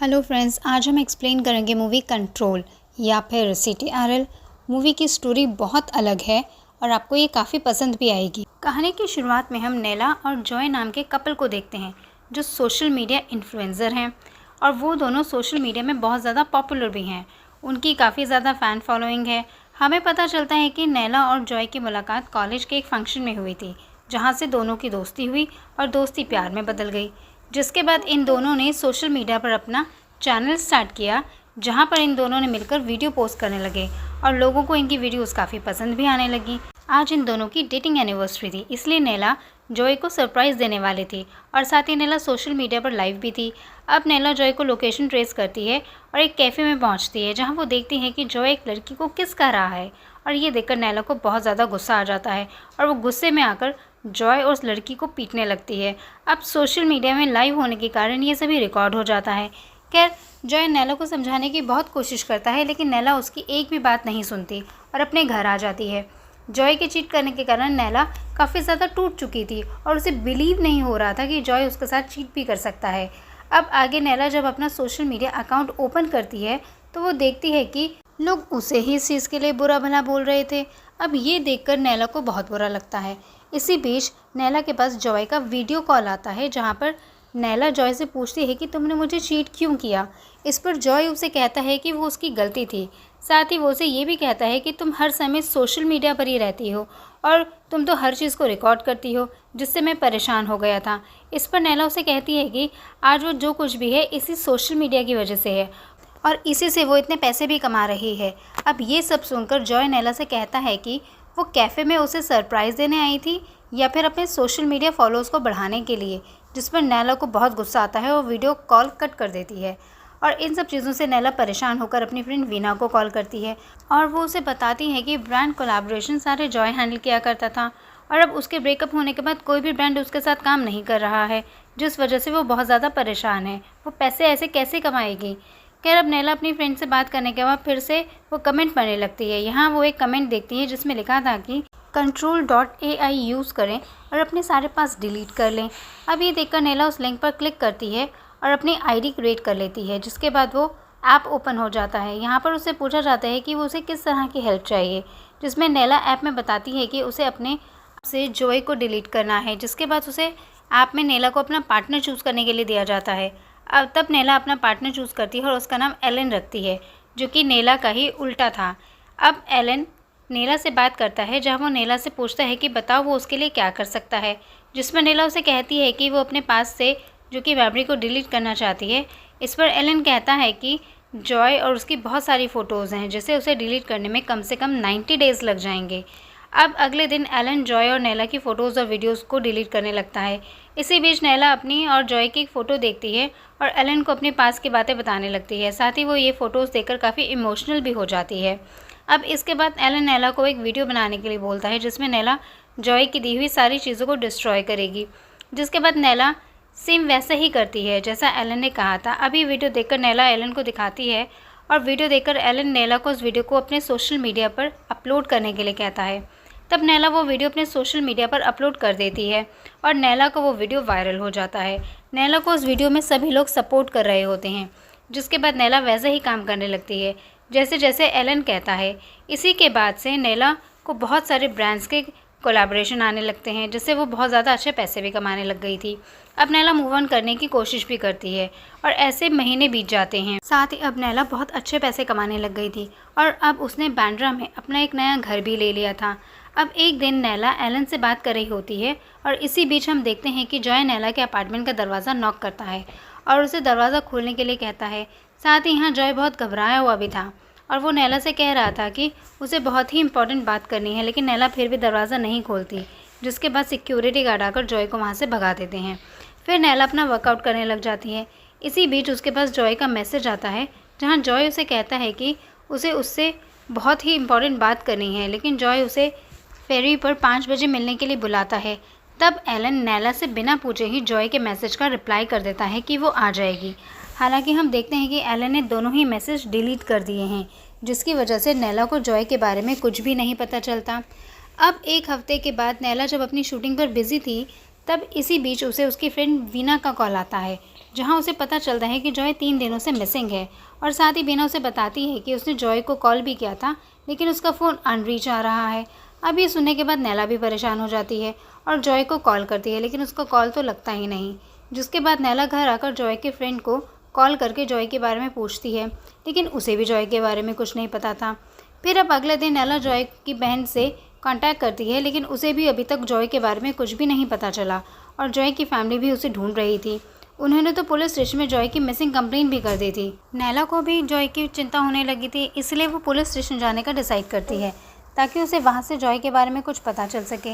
Hello friends, आज हम explain करेंगे मूवी कंट्रोल या फिर CTRL। मूवी की स्टोरी बहुत अलग है और आपको ये काफ़ी पसंद भी आएगी। कहानी की शुरुआत में हम नैला और जॉय नाम के कपल को देखते हैं जो सोशल मीडिया इन्फ्लुएंसर हैं और वो दोनों सोशल मीडिया में बहुत ज़्यादा पॉपुलर भी हैं। उनकी काफ़ी ज़्यादा फ़ैन फॉलोइंग है। हमें पता चलता है कि नैला और जॉय की मुलाकात कॉलेज के एक फंक्शन में हुई थी, जहाँ से दोनों की दोस्ती हुई और दोस्ती प्यार में बदल गई। जिसके बाद इन दोनों ने सोशल मीडिया पर अपना चैनल स्टार्ट किया, जहां पर इन दोनों ने मिलकर वीडियो पोस्ट करने लगे और लोगों को इनकी वीडियोस काफ़ी पसंद भी आने लगी। आज इन दोनों की डेटिंग एनिवर्सरी थी, इसलिए नैला जॉय को सरप्राइज़ देने वाली थी और साथ ही नैला सोशल मीडिया पर लाइव भी थी। अब नैला जॉय को लोकेशन ट्रेस करती है और एक कैफ़े में पहुंचती है, जहां वो देखती है कि जॉय एक लड़की को किस कर रहा है और ये देखकर नैला को बहुत ज़्यादा गुस्सा आ जाता है और वो गुस्से में आकर जॉय और उस लड़की को पीटने लगती है। अब सोशल मीडिया में लाइव होने के कारण ये सभी रिकॉर्ड हो जाता है। खैर, जॉय नैला को समझाने की बहुत कोशिश करता है, लेकिन नैला उसकी एक भी बात नहीं सुनती और अपने घर आ जाती है। जॉय के चीट करने के कारण नैला काफ़ी ज़्यादा टूट चुकी थी और उसे बिलीव नहीं हो रहा था कि जॉय उसके साथ चीट भी कर सकता है। अब आगे नैला जब अपना सोशल मीडिया अकाउंट ओपन करती है तो वो देखती है कि लोग उसे ही इस चीज़ के लिए बुरा भला बोल रहे थे। अब ये देखकर नैला को बहुत बुरा लगता है। इसी बीच नैला के पास जॉय का वीडियो कॉल आता है, जहाँ पर नैला जॉय से पूछती है कि तुमने मुझे चीट क्यों किया। इस पर जॉय उसे कहता है कि वो उसकी गलती थी। साथ ही वो उसे ये भी कहता है कि तुम हर समय सोशल मीडिया पर ही रहती हो और तुम तो हर चीज़ को रिकॉर्ड करती हो, जिससे मैं परेशान हो गया था। इस पर नैला उसे कहती है कि आज वो जो कुछ भी है इसी सोशल मीडिया की वजह से है और इसी से वो इतने पैसे भी कमा रही है। अब ये सब सुनकर जॉय नैला से कहता है कि वो कैफ़े में उसे सरप्राइज़ देने आई थी या फिर अपने सोशल मीडिया फॉलोअर्स को बढ़ाने के लिए, जिस पर नैला को बहुत गुस्सा आता है और वीडियो कॉल कट कर देती है। और इन सब चीज़ों से नैला परेशान होकर अपनी फ्रेंड वीना को कॉल करती है और वो उसे बताती है कि ब्रांड कोलैबोरेशन सारे जॉय हैंडल किया करता था और अब उसके ब्रेकअप होने के बाद कोई भी ब्रांड उसके साथ काम नहीं कर रहा है, जिस वजह से वो बहुत ज़्यादा परेशान है। वो पैसे ऐसे कैसे कमाएगी। खैर, अब नैला अपनी फ्रेंड से बात करने के बाद फिर से वो कमेंट पढ़ने लगती है। यहाँ वो एक कमेंट देखती है जिसमें लिखा था कि control.ai यूज़ करें और अपने सारे पास डिलीट कर लें। अब ये देखकर नैला उस लिंक पर क्लिक करती है और अपनी आईडी क्रिएट कर लेती है, जिसके बाद वो ऐप ओपन हो जाता है। यहाँ पर उससे पूछा जाता है कि वो उसे किस तरह की हेल्प चाहिए, जिसमें नैला ऐप में बताती है कि उसे अपने से जॉय को डिलीट करना है। जिसके बाद उसे ऐप में नैला को अपना पार्टनर चूज़ करने के लिए दिया जाता है। अब तब नैला अपना पार्टनर चूज़ करती है और उसका नाम एलन रखती है, जो कि नैला का ही उल्टा था। अब एलन नैला से बात करता है, जहाँ वो नैला से पूछता है कि बताओ वो उसके लिए क्या कर सकता है, जिसमें नैला उसे कहती है कि वो अपने पास से जो कि मेमोरी को डिलीट करना चाहती है। इस पर एलन कहता है कि जॉय और उसकी बहुत सारी फ़ोटोज़ हैं, जिसे उसे डिलीट करने में कम से कम 90 डेज़ लग जाएंगे। अब अगले दिन एलन जॉय और नैला की फ़ोटोज़ और वीडियोज़ को डिलीट करने लगता है। इसी बीच नैला अपनी और जॉय की फ़ोटो देखती है और एलन को अपने पास की बातें बताने लगती है। साथ ही वो ये फ़ोटोज़ देखकर काफ़ी इमोशनल भी हो जाती है। अब इसके बाद एलन नैला को एक वीडियो बनाने के लिए बोलता है, जिसमें नैला जॉय की दी हुई सारी चीज़ों को डिस्ट्रॉय करेगी। जिसके बाद नैला सेम वैसा ही करती है जैसा एलन ने कहा था। अभी वीडियो देखकर नैला एलन को दिखाती है और वीडियो देखकर एलन नैला को उस वीडियो को अपने सोशल मीडिया पर अपलोड करने के लिए कहता है। तब नैला वो वीडियो अपने सोशल मीडिया पर अपलोड कर देती है और नैला का वो वीडियो वायरल हो जाता है। नैला को उस वीडियो में सभी लोग सपोर्ट कर रहे होते हैं। जिसके बाद नैला वैसे ही काम करने लगती है जैसे जैसे एलन कहता है। इसी के बाद से नैला को बहुत सारे ब्रांड्स के कोलैबोरेशन आने लगते हैं, जिससे वो बहुत ज़्यादा अच्छे पैसे भी कमाने लग गई थी। अब नैला मूव ऑन करने की कोशिश भी करती है और ऐसे महीने बीत जाते हैं। साथ ही अब नैला बहुत अच्छे पैसे कमाने लग गई थी और अब उसने बांद्रा में अपना एक नया घर भी ले लिया था। अब एक दिन नैला एलन से बात कर रही होती है और इसी बीच हम देखते हैं कि जॉय नैला के अपार्टमेंट का दरवाज़ा नॉक करता है और उसे दरवाज़ा खोलने के लिए कहता है। साथ ही यहाँ जॉय बहुत घबराया हुआ भी था और वो नैला से कह रहा था कि उसे बहुत ही इंपॉर्टेंट बात करनी है, लेकिन नैला फिर भी दरवाज़ा नहीं खोलती। जिसके बाद सिक्योरिटी गार्ड आकर जॉय को वहाँ से भगा देते हैं। फिर नैला अपना वर्कआउट करने लग जाती है। इसी बीच उसके पास जॉय का मैसेज आता है, जहाँ जॉय उसे कहता है कि उसे उससे बहुत ही इंपॉर्टेंट बात करनी है, लेकिन जॉय उसे फेरी पर 5 बजे मिलने के लिए बुलाता है। तब एलन नैला से बिना पूछे ही जॉय के मैसेज का रिप्लाई कर देता है कि वो आ जाएगी। हालांकि हम देखते हैं कि एलन ने दोनों ही मैसेज डिलीट कर दिए हैं, जिसकी वजह से नैला को जॉय के बारे में कुछ भी नहीं पता चलता। अब एक हफ्ते के बाद नैला जब अपनी शूटिंग पर बिज़ी थी, तब इसी बीच उसे उसकी फ्रेंड वीना का कॉल आता है, जहां उसे पता चलता है कि जॉय 3 दिनों से मिसिंग है। और साथ ही बीना उसे बताती है कि उसने जॉय को कॉल भी किया था, लेकिन उसका फ़ोन अनरीच आ रहा है। अब ये सुनने के बाद नैला भी परेशान हो जाती है और जॉय को कॉल करती है, लेकिन उसका कॉल तो लगता ही नहीं। जिसके बाद नैला घर आकर जॉय के फ्रेंड को कॉल करके जॉय के बारे में पूछती है, लेकिन उसे भी जॉय के बारे में कुछ नहीं पता था। फिर अब अगले दिन नैला जॉय की बहन से कांटेक्ट करती है, लेकिन उसे भी अभी तक जॉय के बारे में कुछ भी नहीं पता चला और जॉय की फैमिली भी उसे ढूंढ रही थी। उन्होंने तो पुलिस स्टेशन में जॉय की मिसिंग कंप्लेंट भी कर दी थी। नैला को भी जॉय की चिंता होने लगी थी, इसलिए वो पुलिस स्टेशन जाने का डिसाइड करती है ताकि उसे वहाँ से जॉय के बारे में कुछ पता चल सके।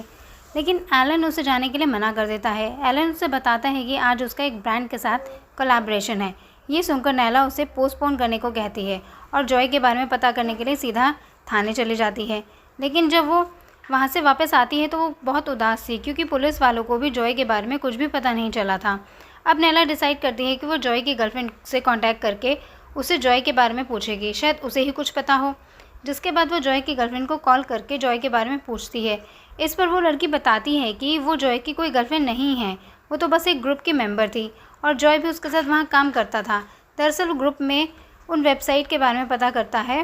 लेकिन एलन उसे जाने के लिए मना कर देता है। एलन उसे बताता है कि आज उसका एक ब्रांड के साथ कोलैबोरेशन है। ये सुनकर नैला उसे पोस्टपोन करने को कहती है और जॉय के बारे में पता करने के लिए सीधा थाने चली जाती है। लेकिन जब वो वहाँ से वापस आती है तो वो बहुत उदास थी, क्योंकि पुलिस वालों को भी जॉय के बारे में कुछ भी पता नहीं चला था। अब नैला डिसाइड करती है कि वो जॉय की गर्लफ्रेंड से कांटेक्ट करके उसे जॉय के बारे में पूछेगी, शायद उसे ही कुछ पता हो। जिसके बाद वो जॉय की गर्लफ्रेंड को कॉल करके जॉय के बारे में पूछती है। इस पर वो लड़की बताती है कि वो जॉय की कोई गर्लफ्रेंड नहीं है, वो तो बस एक ग्रुप की मेंबर थी और जॉय भी उसके साथ वहाँ काम करता था। दरअसल ग्रुप में उन वेबसाइट के बारे में पता करता है।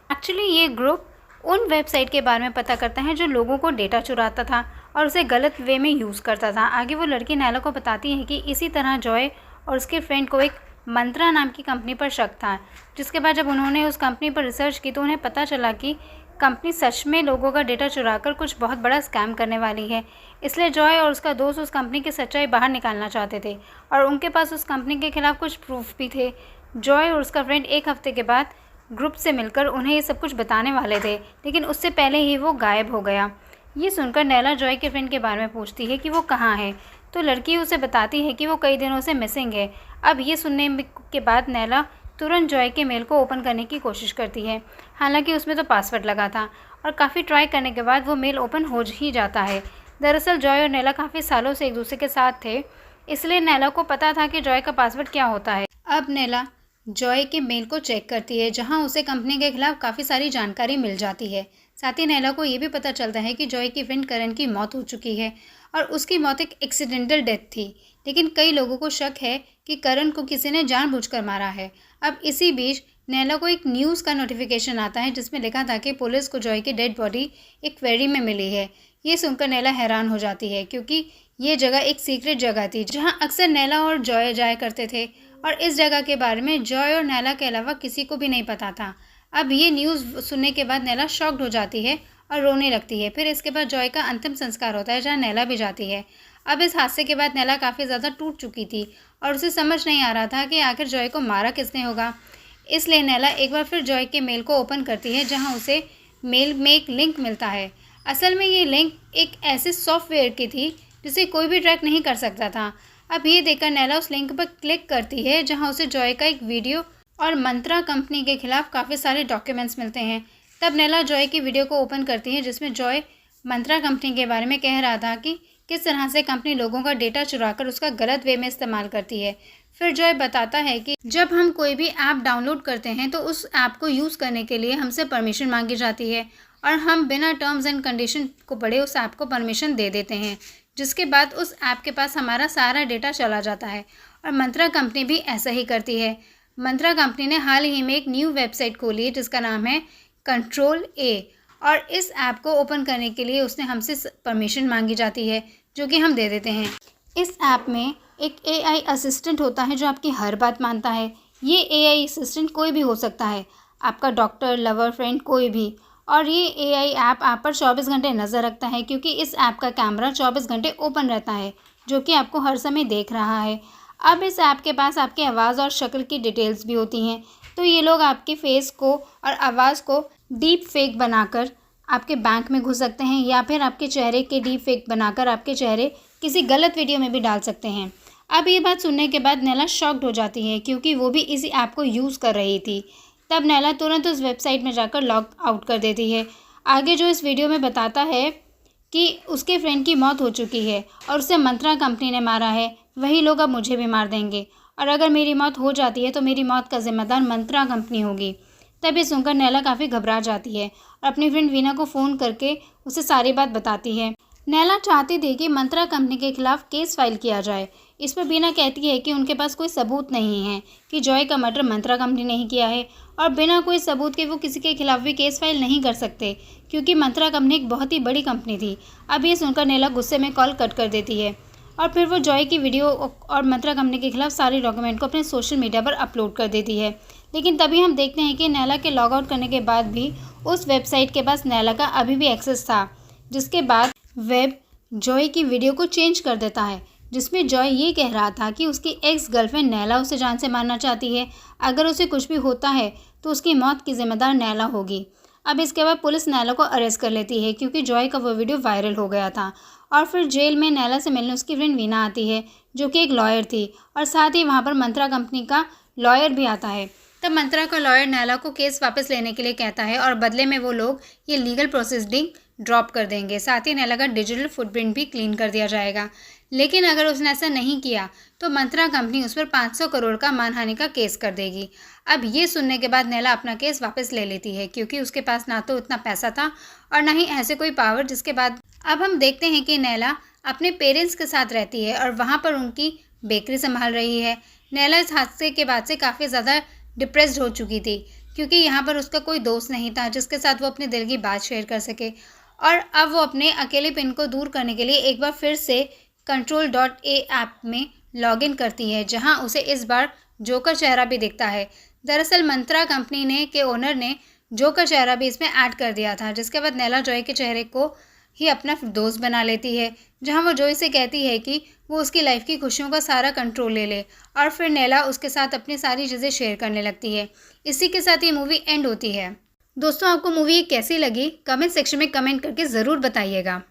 एक्चुअली ये ग्रुप उन वेबसाइट के बारे में पता करता है जो लोगों को डेटा चुराता था और उसे गलत वे में यूज़ करता था। आगे वो लड़की नैला को बताती है कि इसी तरह जॉय और उसके फ्रेंड को एक मंत्रा नाम की कंपनी पर शक था। जिसके बाद जब उन्होंने उस कंपनी पर रिसर्च की तो उन्हें पता चला कि कंपनी सच में लोगों का डेटा चुराकर कुछ बहुत बड़ा स्कैम करने वाली है। इसलिए जॉय और उसका दोस्त उस कंपनी की सच्चाई बाहर निकालना चाहते थे और उनके पास उस कंपनी के खिलाफ कुछ प्रूफ भी थे। जॉय और उसका फ्रेंड एक हफ्ते के बाद ग्रुप से मिलकर उन्हें ये सब कुछ बताने वाले थे, लेकिन उससे पहले ही वो गायब हो गया। ये सुनकर नैला जॉय के फ्रेंड के बारे में पूछती है कि वो कहाँ है, तो लड़की उसे बताती है कि वो कई दिनों से मिसिंग है। अब ये सुनने के बाद नैला तुरंत जॉय के मेल को ओपन करने की कोशिश करती है। हालांकि उसमें तो पासवर्ड लगा था और काफ़ी ट्राई करने के बाद वो मेल ओपन हो ही जाता है। दरअसल जॉय और नैला काफ़ी सालों से एक दूसरे के साथ थे, इसलिए नैला को पता था कि जॉय का पासवर्ड क्या होता है। अब नैला जॉय के मेल को चेक करती है, जहां उसे कंपनी के खिलाफ काफ़ी सारी जानकारी मिल जाती है। साथ ही नैला को ये भी पता चलता है कि जॉय की फ्रेंड करण की मौत हो चुकी है और उसकी मौत एक एक्सीडेंटल डेथ थी, लेकिन कई लोगों को शक है कि करण को किसी ने जानबूझकर मारा है। अब इसी बीच नैला को एक न्यूज़ का नोटिफिकेशन आता है जिसमें लिखा था कि पुलिस को जॉय की डेड बॉडी एक क्वेरी में मिली है। ये सुनकर नैला हैरान हो जाती है, क्योंकि ये जगह एक सीक्रेट जगह थी जहाँ अक्सर नैला और जॉय जाया करते थे और इस जगह के बारे में जॉय और नैला के अलावा किसी को भी नहीं पता था। अब ये न्यूज़ सुनने के बाद नैला शॉक्ड हो जाती है और रोने लगती है। फिर इसके बाद जॉय का अंतिम संस्कार होता है, जहाँ नैला भी जाती है। अब इस हादसे के बाद नैला काफ़ी ज़्यादा टूट चुकी थी और उसे समझ नहीं आ रहा था कि आखिर जॉय को मारा किसने होगा। इसलिए नैला एक बार फिर जॉय के मेल को ओपन करती है, जहाँ उसे मेल में एक लिंक मिलता है। असल में ये लिंक एक ऐसे सॉफ्टवेयर की थी जिसे कोई भी ट्रैक नहीं कर सकता था। अब ये देखकर नैला उस लिंक पर क्लिक करती है, जहां उसे जॉय का एक वीडियो और मंत्रा कंपनी के खिलाफ काफ़ी सारे डॉक्यूमेंट्स मिलते हैं। तब नैला जॉय की वीडियो को ओपन करती है, जिसमें जॉय मंत्रा कंपनी के बारे में कह रहा था कि किस तरह से कंपनी लोगों का डेटा चुराकर उसका गलत वे में इस्तेमाल करती है। फिर जॉय बताता है कि जब हम कोई भी ऐप डाउनलोड करते हैं तो उस ऐप को यूज़ करने के लिए हमसे परमिशन मांगी जाती है और हम बिना टर्म्स एंड कंडीशन को पढ़े उस ऐप को परमिशन दे देते हैं, जिसके बाद उस ऐप के पास हमारा सारा डेटा चला जाता है। और मंत्रा कंपनी भी ऐसा ही करती है। मंत्रा कंपनी ने हाल ही में एक न्यू वेबसाइट खोली है जिसका नाम है कंट्रोल ए, और इस ऐप को ओपन करने के लिए उसने हमसे परमिशन मांगी जाती है, जो कि हम दे देते हैं। इस ऐप में एक AI असिस्टेंट होता है जो आपकी हर बात मानता है। ये AI असिस्टेंट कोई भी हो सकता है, आपका डॉक्टर, लवर, फ्रेंड, कोई भी। और ये AI ऐप आप पर 24 घंटे नज़र रखता है, क्योंकि इस ऐप का कैमरा 24 घंटे ओपन रहता है, जो कि आपको हर समय देख रहा है। अब इस ऐप के पास आपकी आवाज़ और शक्ल की डिटेल्स भी होती हैं, तो ये लोग आपके फेस को और आवाज़ को डीप फेक बनाकर आपके बैंक में घुस सकते हैं, या फिर आपके चेहरे के डीप फेक बनाकर आपके चेहरे किसी गलत वीडियो में भी डाल सकते हैं। अब ये बात सुनने के बाद नैला शॉक्ड हो जाती है, क्योंकि वो भी इसी ऐप को यूज़ कर रही थी। तब नैला तुरंत उस वेबसाइट में जाकर लॉग आउट कर देती है। आगे जो इस वीडियो में बताता है कि उसके फ्रेंड की मौत हो चुकी है और उसे मंत्रा कंपनी ने मारा है, वही लोग अब मुझे भी मार देंगे, और अगर मेरी मौत हो जाती है तो मेरी मौत का जिम्मेदार मंत्रा कंपनी होगी। तब ये सुनकर नैला काफ़ी घबरा जाती है और अपनी फ्रेंड वीना को फ़ोन करके उसे सारी बात बताती है। नैला चाहती थी कि मंत्रा कंपनी के खिलाफ केस फाइल किया जाए, इस पर बीना कहती है कि उनके पास कोई सबूत नहीं है कि जॉय का मर्डर मंत्रा कंपनी ने ही किया है, और बिना कोई सबूत के वो किसी के खिलाफ भी केस फाइल नहीं कर सकते, क्योंकि मंत्रा कंपनी एक बहुत ही बड़ी कंपनी थी। अब ये सुनकर नैला गुस्से में कॉल कट कर देती है और फिर वो जॉय की वीडियो और मंत्रा कंपनी के खिलाफ सारे डॉक्यूमेंट को अपने सोशल मीडिया पर अपलोड कर देती है। लेकिन तभी हम देखते हैं कि नैला के लॉग आउट करने के बाद भी उस वेबसाइट के पास नैला का अभी भी एक्सेस था, जिसके बाद वेब जॉय की वीडियो को चेंज कर देता है, जिसमें जॉय ये कह रहा था कि उसकी एक्स गर्लफ्रेंड नैला उसे जान से मारना चाहती है। अगर उसे कुछ भी होता है तो उसकी मौत की जिम्मेदार नैला होगी। अब इसके बाद पुलिस नैला को अरेस्ट कर लेती है, क्योंकि जॉय का वो वीडियो वायरल हो गया था। और फिर जेल में नैला से मिलने उसकी फ्रेंड वीना आती है, जो कि एक लॉयर थी, और साथ ही वहाँ पर मंत्रा कंपनी का लॉयर भी आता है। तब मंत्रा का लॉयर नैला को केस वापस लेने के लिए कहता है और बदले में वो लोग ये लीगल प्रोसीडिंग ड्रॉप कर देंगे। साथ ही नैला का डिजिटल फुटप्रिंट भी क्लीन कर दिया जाएगा। लेकिन अगर उसने ऐसा नहीं किया तो मंत्रा कंपनी उस पर 500 करोड़ का मानहानि का केस कर देगी। अब ये सुनने के बाद नैला अपना केस वापस ले लेती है, क्योंकि उसके पास ना तो इतना पैसा था और ना ही ऐसे कोई पावर। जिसके बाद अब हम देखते हैं कि नैला अपने पेरेंट्स के साथ रहती है और वहाँ पर उनकी बेकरी संभाल रही है। नैला इस हादसे के बाद से काफ़ी ज़्यादा डिप्रेस्ड हो चुकी थी, क्योंकि यहाँ पर उसका कोई दोस्त नहीं था जिसके साथ वो अपने दिल की बात शेयर कर सके। और अब वो अपने अकेलेपन को दूर करने के लिए एक बार फिर से Control.A ऐप में लॉगिन करती है, जहां उसे इस बार जोकर चेहरा भी दिखता है। दरअसल मंत्रा कंपनी के ओनर ने जोकर चेहरा भी इसमें ऐड कर दिया था। जिसके बाद नैला जॉय के चेहरे को ही अपना दोस्त बना लेती है, जहां वो जॉय से कहती है कि वो उसकी लाइफ की खुशियों का सारा कंट्रोल ले ले, और फिर नैला उसके साथ अपनी सारी चीज़ें शेयर करने लगती है। इसी के साथ ये मूवी एंड होती है। दोस्तों, आपको मूवी कैसी लगी कमेंट सेक्शन में कमेंट करके ज़रूर बताइएगा।